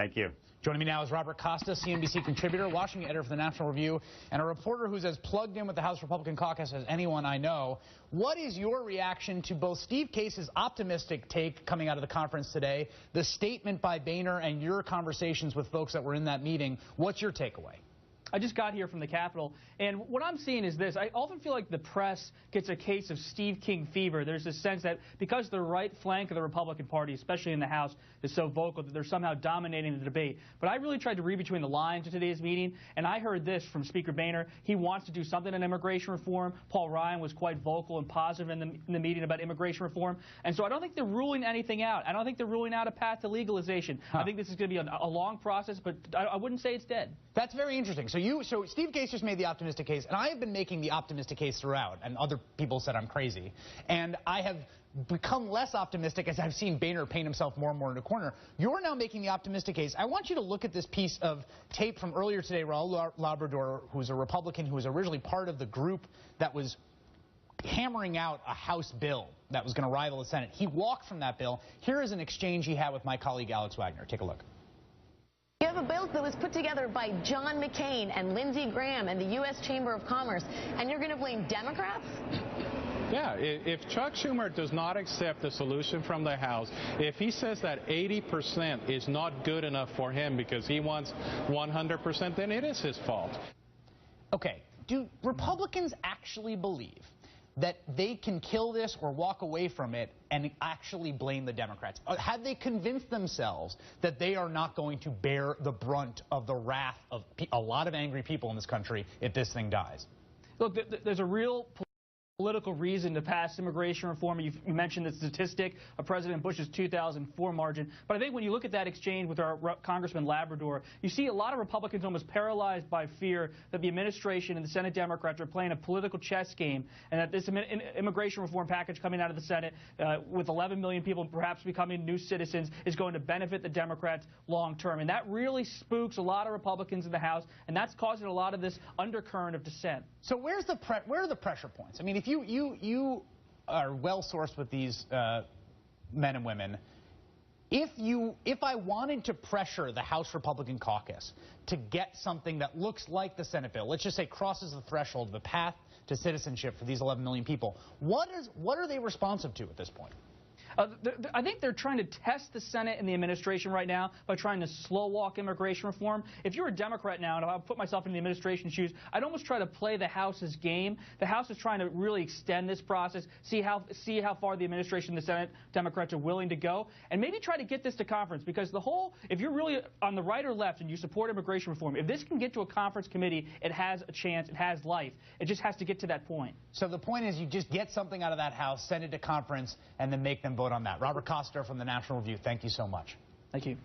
Thank you. Joining me now is Robert Costa, CNBC contributor, Washington editor for the National Review, and a reporter who's as plugged in with the House Republican caucus as anyone I know. What is your reaction to both Steve Case's optimistic take coming out of the conference today, the statement by Boehner, and your conversations with folks that were in that meeting? What's your takeaway? I just got here from the Capitol, and what I'm seeing is this. I often feel like the press gets a case of Steve King fever. There's this sense that because the right flank of the Republican Party, especially in the House, is so vocal that they're somehow dominating the debate. But I really tried to read between the lines of today's meeting, and I heard this from Speaker Boehner. He wants to do something on immigration reform. Paul Ryan was quite vocal and positive in the meeting about immigration reform. And so I don't think they're ruling anything out. I don't think they're ruling out a path to legalization. I think this is going to be a long process, but I wouldn't say it's dead. That's very interesting. So Steve Case just made the optimistic case, and I have been making the optimistic case throughout, and other people said I'm crazy. And I have become less optimistic as I've seen Boehner paint himself more and more in a corner. You're now making the optimistic case. I want you to look at this piece of tape from earlier today. Raul Labrador, who's a Republican who was originally part of the group that was hammering out a House bill that was going to rival the Senate. He walked from that bill. Here is an exchange he had with my colleague Alex Wagner. Take a look. You have a bill that was put together by John McCain and Lindsey Graham and the U.S. Chamber of Commerce, and you're going to blame Democrats? Yeah, if Chuck Schumer does not accept the solution from the House, if he says that 80% is not good enough for him because he wants 100%, then it is his fault. Okay, do Republicans actually believe that they can kill this or walk away from it and actually blame the Democrats? Have they convinced themselves that they are not going to bear the brunt of the wrath of a lot of angry people in this country if this thing dies? Look, there's a real political reason to pass immigration reform. You mentioned the statistic of President Bush's 2004 margin. But I think when you look at that exchange with our Congressman Labrador, you see a lot of Republicans almost paralyzed by fear that the administration and the Senate Democrats are playing a political chess game, and that this immigration reform package coming out of the Senate with 11 million people perhaps becoming new citizens is going to benefit the Democrats long term. And that really spooks a lot of Republicans in the House, and that's causing a lot of this undercurrent of dissent. So where are the pressure points? I mean, if you are well sourced with these men and women. If I wanted to pressure the House Republican caucus to get something that looks like the Senate bill, let's just say crosses the threshold of the path to citizenship for these 11 million people, what are they responsive to at this point? I think they're trying to test the Senate and the administration right now by trying to slow walk immigration reform. If you're a Democrat now, and I'll put myself in the administration's shoes, I'd almost try to play the House's game. The House is trying to really extend this process, see how far the administration and the Senate Democrats are willing to go, and maybe try to get this to conference, because if you're really on the right or left and you support immigration reform, if this can get to a conference committee, it has a chance, it has life. It just has to get to that point. So the point is you just get something out of that House, send it to conference, and then make them vote on that. Robert Costa from the National Review, thank you so much. Thank you.